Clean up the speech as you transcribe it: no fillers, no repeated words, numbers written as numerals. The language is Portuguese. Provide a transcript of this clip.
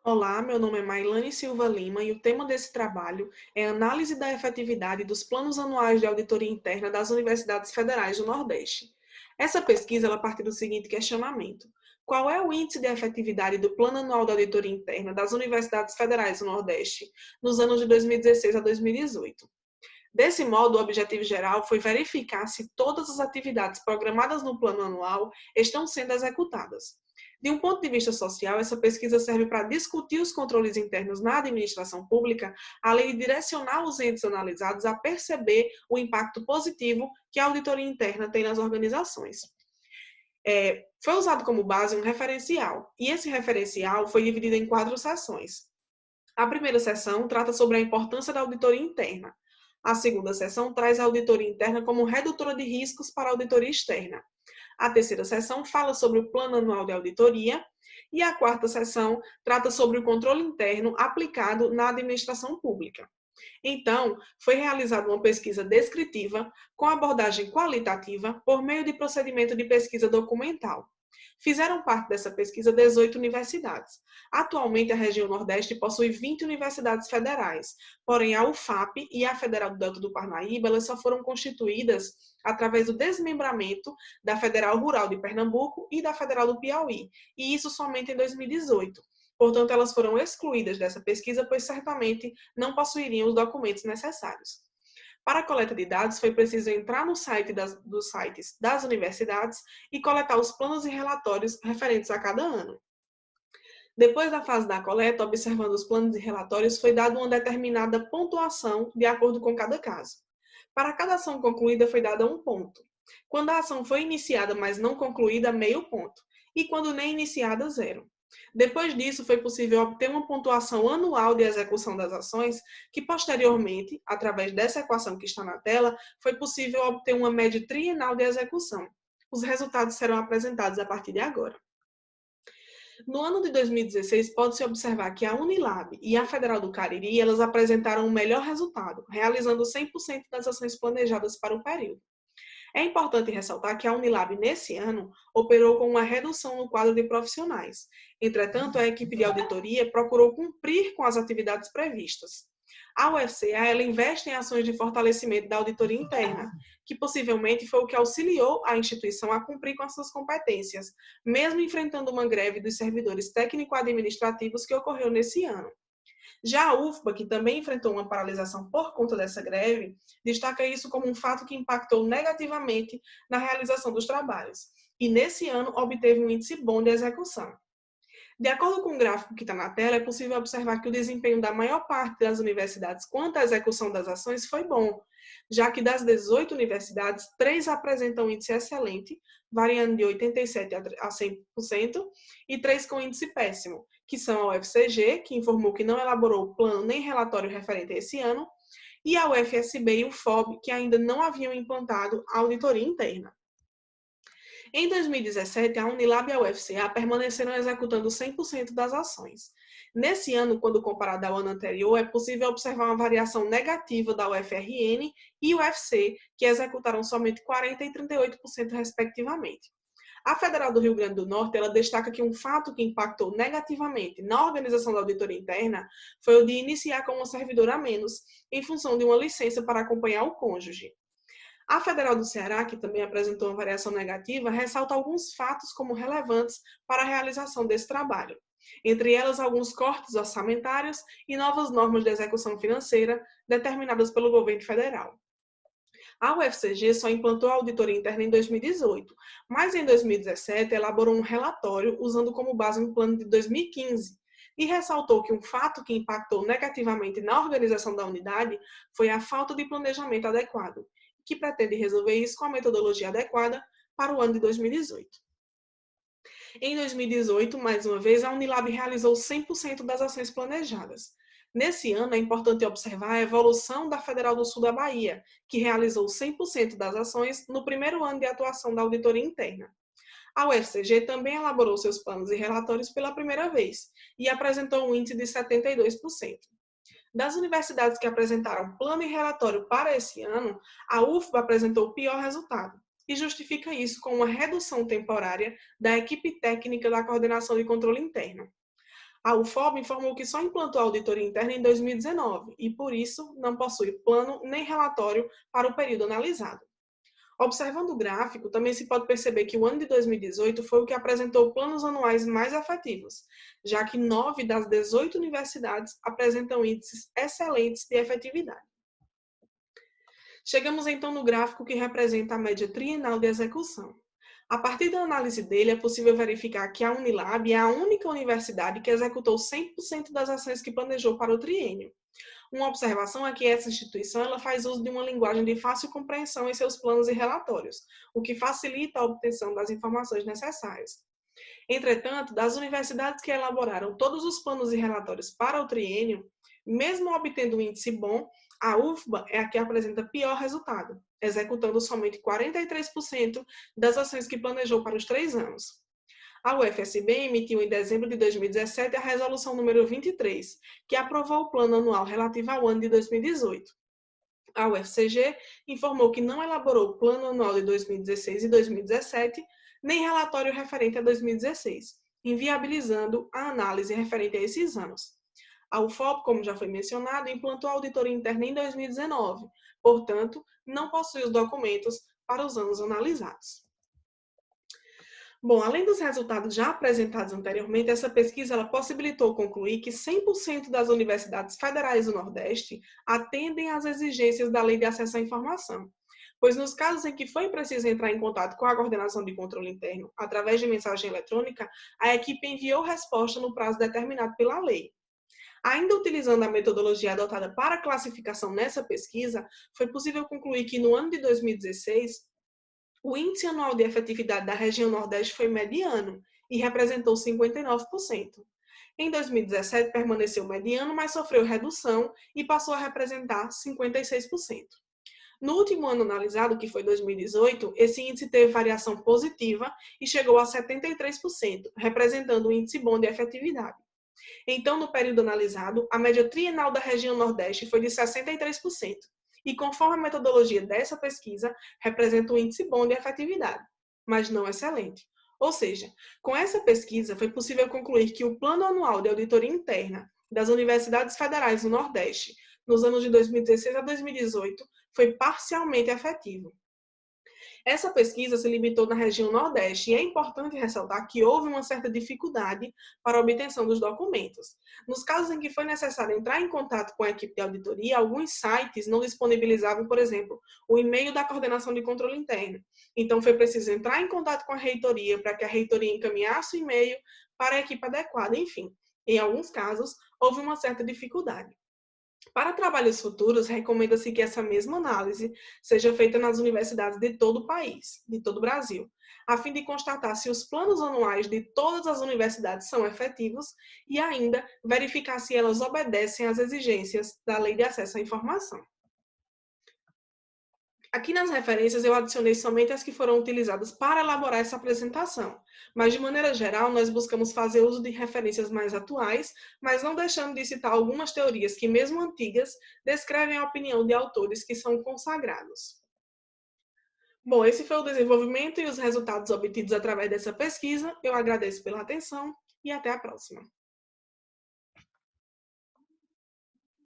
Olá, meu nome é Mailane Silva Lima e o tema desse trabalho é Análise da efetividade dos planos anuais de auditoria interna das universidades federais do Nordeste. Essa pesquisa ela parte do seguinte questionamento: qual é o índice de efetividade do Plano Anual de Auditoria Interna das universidades federais do Nordeste nos anos de 2016 a 2018? Desse modo, o objetivo geral foi verificar se todas as atividades programadas no plano anual estão sendo executadas. De um ponto de vista social, essa pesquisa serve para discutir os controles internos na administração pública, além de direcionar os entes analisados a perceber o impacto positivo que a auditoria interna tem nas organizações. Foi usado como base um referencial, e esse referencial foi dividido em 4 seções. A primeira seção trata sobre a importância da auditoria interna. A segunda seção traz a auditoria interna como redutora de riscos para a auditoria externa. A terceira seção fala sobre o plano anual de auditoria. E a quarta seção trata sobre o controle interno aplicado na administração pública. Então, foi realizada uma pesquisa descritiva com abordagem qualitativa por meio de procedimento de pesquisa documental. Fizeram parte dessa pesquisa 18 universidades. Atualmente, a região Nordeste possui 20 universidades federais, porém a UFAP e a Federal do Delta do Parnaíba elas só foram constituídas através do desmembramento da Federal Rural de Pernambuco e da Federal do Piauí, e isso somente em 2018. Portanto, elas foram excluídas dessa pesquisa, pois certamente não possuiriam os documentos necessários. Para a coleta de dados, foi preciso entrar no site dos sites das universidades e coletar os planos e relatórios referentes a cada ano. Depois da fase da coleta, observando os planos e relatórios, foi dada uma determinada pontuação de acordo com cada caso. Para cada ação concluída, foi dada 1 ponto. Quando a ação foi iniciada, mas não concluída, meio ponto. E quando nem iniciada, 0. Depois disso, foi possível obter uma pontuação anual de execução das ações, que posteriormente, através dessa equação que está na tela, foi possível obter uma média trienal de execução. Os resultados serão apresentados a partir de agora. No ano de 2016, pode-se observar que a Unilab e a Federal do Cariri elas apresentaram o melhor resultado, realizando 100% das ações planejadas para o período. É importante ressaltar que a Unilab, nesse ano, operou com uma redução no quadro de profissionais. Entretanto, a equipe de auditoria procurou cumprir com as atividades previstas. A UFCA ela investe em ações de fortalecimento da auditoria interna, que possivelmente foi o que auxiliou a instituição a cumprir com as suas competências, mesmo enfrentando uma greve dos servidores técnico-administrativos que ocorreu nesse ano. Já a UFBA, que também enfrentou uma paralisação por conta dessa greve, destaca isso como um fato que impactou negativamente na realização dos trabalhos, e nesse ano obteve um índice bom de execução. De acordo com o gráfico que está na tela, é possível observar que o desempenho da maior parte das universidades quanto à execução das ações foi bom, já que das 18 universidades, 3 apresentam índice excelente, variando de 87% a 100%, e 3 com índice péssimo, que são a UFCG, que informou que não elaborou plano nem relatório referente a esse ano, e a UFSB e o FOB, que ainda não haviam implantado a auditoria interna. Em 2017, a Unilab e a UFCA permaneceram executando 100% das ações. Nesse ano, quando comparado ao ano anterior, é possível observar uma variação negativa da UFRN e UFC, que executaram somente 40% e 38% respectivamente. A Federal do Rio Grande do Norte ela destaca que um fato que impactou negativamente na organização da auditoria interna foi o de iniciar como servidor a menos, em função de uma licença para acompanhar o cônjuge. A Federal do Ceará, que também apresentou uma variação negativa, ressalta alguns fatos como relevantes para a realização desse trabalho, entre elas alguns cortes orçamentários e novas normas de execução financeira determinadas pelo governo federal. A UFCG só implantou a auditoria interna em 2018, mas em 2017 elaborou um relatório usando como base um plano de 2015 e ressaltou que um fato que impactou negativamente na organização da unidade foi a falta de planejamento adequado, que pretende resolver isso com a metodologia adequada para o ano de 2018. Em 2018, mais uma vez, a Unilab realizou 100% das ações planejadas. Nesse ano, é importante observar a evolução da Federal do Sul da Bahia, que realizou 100% das ações no primeiro ano de atuação da auditoria interna. A UFCG também elaborou seus planos e relatórios pela primeira vez e apresentou um índice de 72%. Das universidades que apresentaram plano e relatório para esse ano, a UFBA apresentou o pior resultado e justifica isso com uma redução temporária da equipe técnica da coordenação de controle interno. A UFOB informou que só implantou a auditoria interna em 2019 e, por isso, não possui plano nem relatório para o período analisado. Observando o gráfico, também se pode perceber que o ano de 2018 foi o que apresentou planos anuais mais efetivos, já que 9 das 18 universidades apresentam índices excelentes de efetividade. Chegamos então no gráfico que representa a média trienal de execução. A partir da análise dele, é possível verificar que a Unilab é a única universidade que executou 100% das ações que planejou para o triênio. Uma observação é que essa instituição ela faz uso de uma linguagem de fácil compreensão em seus planos e relatórios, o que facilita a obtenção das informações necessárias. Entretanto, das universidades que elaboraram todos os planos e relatórios para o triênio, mesmo obtendo um índice bom, a UFBA é a que apresenta pior resultado, executando somente 43% das ações que planejou para os 3 anos. A UFSB emitiu em dezembro de 2017 a resolução número 23, que aprovou o plano anual relativo ao ano de 2018. A UFCG informou que não elaborou o plano anual de 2016 e 2017, nem relatório referente a 2016, inviabilizando a análise referente a esses anos. A UFOP, como já foi mencionado, implantou a auditoria interna em 2019, portanto, não possui os documentos para os anos analisados. Bom, além dos resultados já apresentados anteriormente, essa pesquisa ela possibilitou concluir que 100% das universidades federais do Nordeste atendem às exigências da Lei de Acesso à Informação, pois nos casos em que foi preciso entrar em contato com a coordenação de controle interno através de mensagem eletrônica, a equipe enviou resposta no prazo determinado pela lei. Ainda utilizando a metodologia adotada para a classificação nessa pesquisa, foi possível concluir que no ano de 2016, o índice anual de efetividade da região Nordeste foi mediano e representou 59%. Em 2017, permaneceu mediano, mas sofreu redução e passou a representar 56%. No último ano analisado, que foi 2018, esse índice teve variação positiva e chegou a 73%, representando um índice bom de efetividade. Então, no período analisado, a média trienal da região Nordeste foi de 63%, e conforme a metodologia dessa pesquisa, representa um índice bom de efetividade, mas não excelente. Ou seja, com essa pesquisa foi possível concluir que o Plano Anual de Auditoria Interna das Universidades Federais do Nordeste, nos anos de 2016 a 2018, foi parcialmente efetivo. Essa pesquisa se limitou na região Nordeste e é importante ressaltar que houve uma certa dificuldade para a obtenção dos documentos. Nos casos em que foi necessário entrar em contato com a equipe de auditoria, alguns sites não disponibilizavam, por exemplo, o e-mail da coordenação de controle interno. Então, foi preciso entrar em contato com a reitoria para que a reitoria encaminhasse o e-mail para a equipe adequada. Enfim, em alguns casos, houve uma certa dificuldade. Para trabalhos futuros, recomenda-se que essa mesma análise seja feita nas universidades de todo o país, de todo o Brasil, a fim de constatar se os planos anuais de todas as universidades são efetivos e ainda verificar se elas obedecem às exigências da Lei de Acesso à Informação. Aqui nas referências eu adicionei somente as que foram utilizadas para elaborar essa apresentação, mas de maneira geral nós buscamos fazer uso de referências mais atuais, mas não deixando de citar algumas teorias que, mesmo antigas, descrevem a opinião de autores que são consagrados. Bom, esse foi o desenvolvimento e os resultados obtidos através dessa pesquisa. Eu agradeço pela atenção e até a próxima.